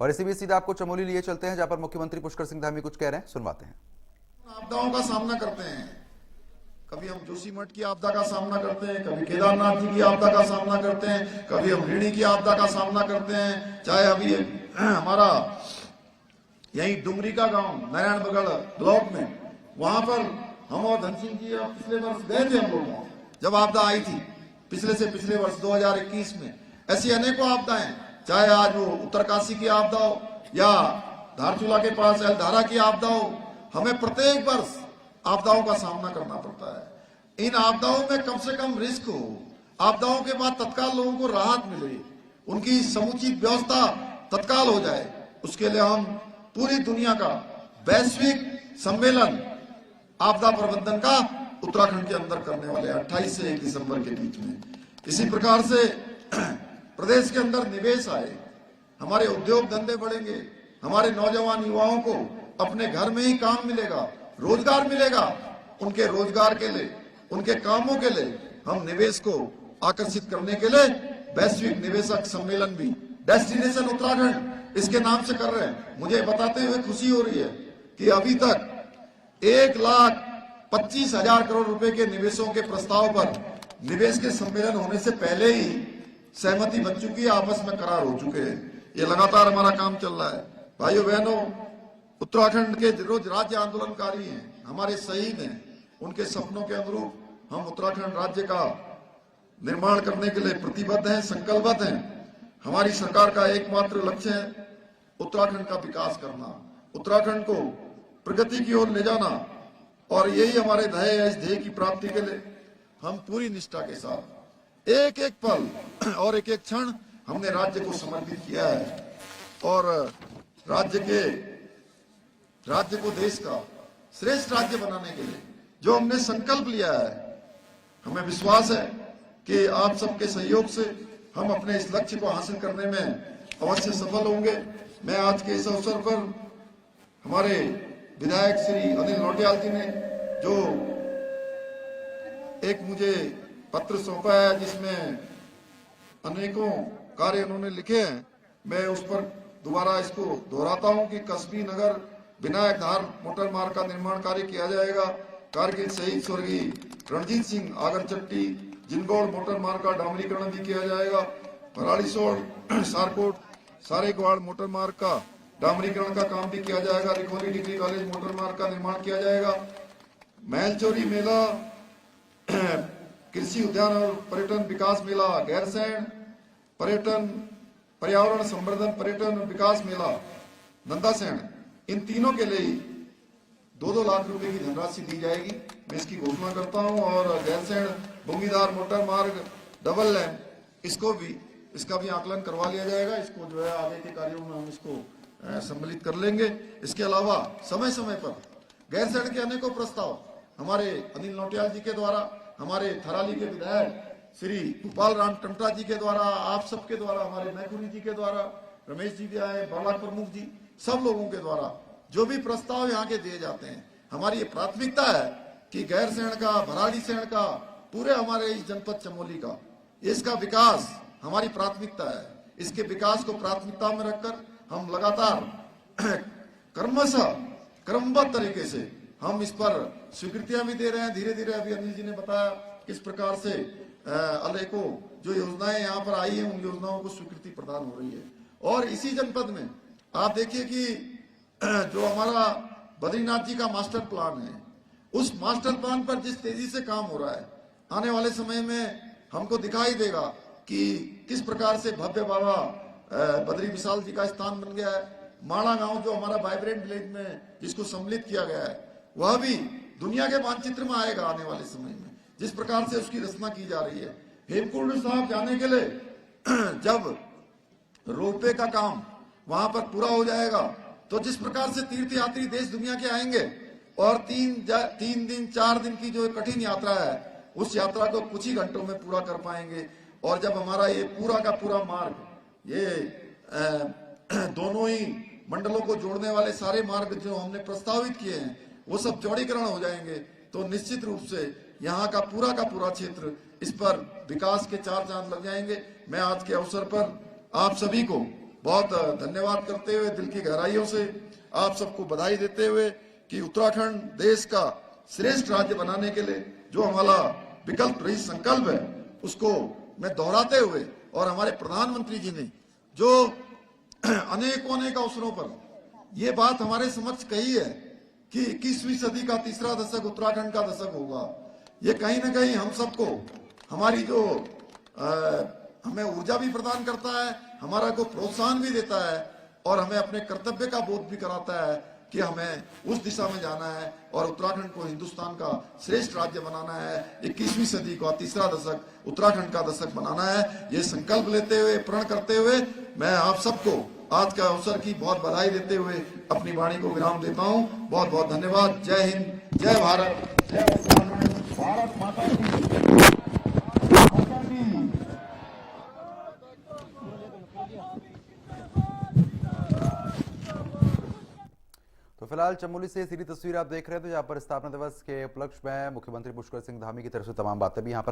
और इसी बीच सीधा आपको चमोली लिए चलते हैं, जहां पर मुख्यमंत्री पुष्कर सिंह धामी कुछ कह रहे हैं, सुनवाते हैं। आपदाओं का सामना करते हैं, कभी हम जोशीमठ की आपदा का सामना करते हैं, कभी केदारनाथ जी की आपदा का सामना करते हैं, कभी हम ऋणी की आपदा का सामना करते हैं। चाहे अभी हमारा यही डुमरी का गांव नारायणबगड़ ब्लॉक में, वहां पर हम और धन सिंह जी पिछले वर्ष गए थे। हम लोग जब आपदा आई थी पिछले से पिछले वर्ष 2021 में, ऐसी अनेकों आपदाएं, चाहे आज वो उत्तरकाशी की आपदा हो या धारचूला के पास एलधारा की आपदा हो, हमें प्रत्येक वर्ष आपदाओं का सामना करना पड़ता है। इन आपदाओं में कम से कम रिस्क हो, आपदाओं के बाद तत्काल लोगों को राहत मिले, उनकी समुचित व्यवस्था तत्काल हो जाए, उसके लिए हम पूरी दुनिया का वैश्विक सम्मेलन आपदा प्रबंधन का उत्तराखंड के अंदर करने वाले 28 से 1 दिसंबर के बीच में। इसी प्रकार से प्रदेश के अंदर निवेश आए, हमारे उद्योग धंधे बढ़ेंगे, हमारे नौजवान युवाओं को अपने घर में ही काम मिलेगा, रोजगार मिलेगा। उनके रोजगार के लिए, उनके कामों के लिए हम निवेश को आकर्षित करने के लिए वैश्विक निवेशक सम्मेलन भी डेस्टिनेशन उत्तराखंड इसके नाम से कर रहे हैं। मुझे बताते हुए खुशी हो रही है कि अभी तक 1,25,000 करोड़ रुपए के निवेशों के प्रस्ताव पर निवेश के सम्मेलन होने से पहले ही सहमति बन चुकी है, आपस में करार हो चुके हैं। ये लगातार हमारा काम चल रहा है। भाइयों बहनों, उत्तराखंड के रोज राज्य आंदोलनकारी हैं, हमारे शहीद हैं, उनके सपनों के अनुरूप हम उत्तराखंड राज्य का निर्माण करने के लिए प्रतिबद्ध हैं, संकल्पबद्ध हैं। हमारी सरकार का एकमात्र लक्ष्य है उत्तराखंड का विकास करना, उत्तराखंड को प्रगति की ओर ले जाना, और यही हमारे ध्येय है। इस ध्येय की प्राप्ति के लिए हम पूरी निष्ठा के साथ एक एक पल और एक एक क्षण हमने राज्य को समर्पित किया है, और राज्य को देश का श्रेष्ठ राज्य बनाने के लिए जो हमने संकल्प लिया है, हमें विश्वास है कि आप सबके सहयोग से हम अपने इस लक्ष्य को हासिल करने में अवश्य सफल होंगे। मैं आज के इस अवसर पर हमारे विधायक श्री अनिल नौटियाल जी ने जो एक मुझे पत्र सौंपा है, जिसमें अनेकों कार्य उन्होंने लिखे हैं, मैं उस पर दोबारा इसको दोहराता हूं कि कस्बी नगर विनायक धार मोटर मार्ग का निर्माण कार्य किया जाएगा। कारगिल शहीद स्वर्गीय रणजीत सिंह आगरचट्टी जिनगौड़ मोटर मार्ग का डामरीकरण भी किया जाएगा। भराड़ीसोड़ सारकोट सारेगवाड़ मोटर मार्ग का डामरीकरण का काम भी किया जाएगा। रिखोली डिग्री कॉलेज मोटर मार्ग का निर्माण किया जाएगा। महलचोरी मेला, कृषि उद्यान और पर्यटन विकास मेला, गैरसैंण पर्यटन पर्यावरण संवर्धन पर्यटन विकास मेला, नंदासैंण, इन तीनों के लिए 2-2 लाख रुपए की धनराशि दी जाएगी, मैं इसकी घोषणा करता हूं। और गैरसैंण बुंगीदार मोटर मार्ग डबल लेन, इसका भी आकलन करवा लिया जाएगा। इसको जो है आगे के कार्यों में हम इसको सम्मिलित कर लेंगे। इसके अलावा समय समय पर गैरसैंण के अनेकों प्रस्ताव हमारे अनिल नौटियाल जी के द्वारा, हमारे थराली के विधायक श्री गोपाल राम टंटा जी के द्वारा, आप सबके द्वारा, हमारे मैखुनी जी के द्वारा, रमेश जी भी आए, बाला प्रमुख जी, सब लोगों के द्वारा जो भी प्रस्ताव यहाँ के दिए जाते हैं, हमारी ये प्राथमिकता है कि गैरसैंण का, भराड़ीसैंण का, पूरे हमारे इस जनपद चमोली का, इसका विकास हमारी प्राथमिकता है। इसके विकास को प्राथमिकता में रखकर हम लगातार क्रमशः क्रमबद्ध तरीके से हम इस पर स्वीकृतियां भी दे रहे हैं। धीरे धीरे अभी अनिल जी ने बताया किस प्रकार से अनेकों जो योजनाएं यहाँ पर आई हैं, उन योजनाओं को स्वीकृति प्रदान हो रही है। और इसी जनपद में आप देखिए कि जो हमारा बद्रीनाथ जी का मास्टर प्लान है, उस मास्टर प्लान पर जिस तेजी से काम हो रहा है, आने वाले समय में हमको दिखाई देगा कि किस प्रकार से भव्य बाबा बद्री विशाल जी का स्थान बन गया है। माड़ा गांव जो हमारा वाइब्रेंट विलेज में जिसको सम्मिलित किया गया है, वह भी दुनिया के मानचित्र में आएगा आने वाले समय में, जिस प्रकार से उसकी रचना की जा रही है। हेमकुंड साहब जाने के लिए जब रोपवे का काम वहां पर पूरा हो जाएगा, तो जिस प्रकार से तीर्थ यात्री देश दुनिया के आएंगे और 3 दिन 4 दिन की जो कठिन यात्रा है, उस यात्रा को कुछ ही घंटों में पूरा कर पाएंगे। और जब हमारा ये पूरा का पूरा मार्ग, ये दोनों ही मंडलों को जोड़ने वाले सारे मार्ग जो हमने प्रस्तावित किए हैं, वो सब चौड़ीकरण हो जाएंगे, तो निश्चित रूप से यहाँ का पूरा क्षेत्र, इस पर विकास के 4 चांद लग जाएंगे। मैं आज के अवसर पर आप सभी को बहुत धन्यवाद करते हुए दिल की गहराइयों से आप सबको बधाई देते हुए कि उत्तराखंड देश का श्रेष्ठ राज्य बनाने के लिए जो हमारा विकल्प रही संकल्प है उसको मैं दोहराते हुए और हमारे प्रधानमंत्री जी ने जो अनेक अवसरों पर ये बात हमारे समक्ष कही है कि 21वीं सदी का तीसरा दशक उत्तराखंड का दशक होगा। ये कहीं ना कहीं हम सबको हमारी जो हमें ऊर्जा भी प्रदान करता है, हमारा को प्रोत्साहन भी देता है और हमें अपने कर्तव्य का बोध भी कराता है कि हमें उस दिशा में जाना है और उत्तराखंड को हिंदुस्तान का श्रेष्ठ राज्य बनाना है। 21वीं सदी का तीसरा दशक उत्तराखंड का दशक बनाना है। ये संकल्प लेते हुए प्रण करते हुए मैं आप सबको आज का अवसर की बहुत बधाई देते हुए अपनी वाणी को विराम देता हूँ। बहुत बहुत धन्यवाद। जय हिंद, जय भारत, जय उत्तराखंड, भारत माता की। तो फिलहाल चमोली से सीधी तस्वीर आप देख रहे थे, जहां पर स्थापना दिवस के उपलक्ष्य में मुख्यमंत्री पुष्कर सिंह धामी की तरफ से तमाम बातें भी यहां पर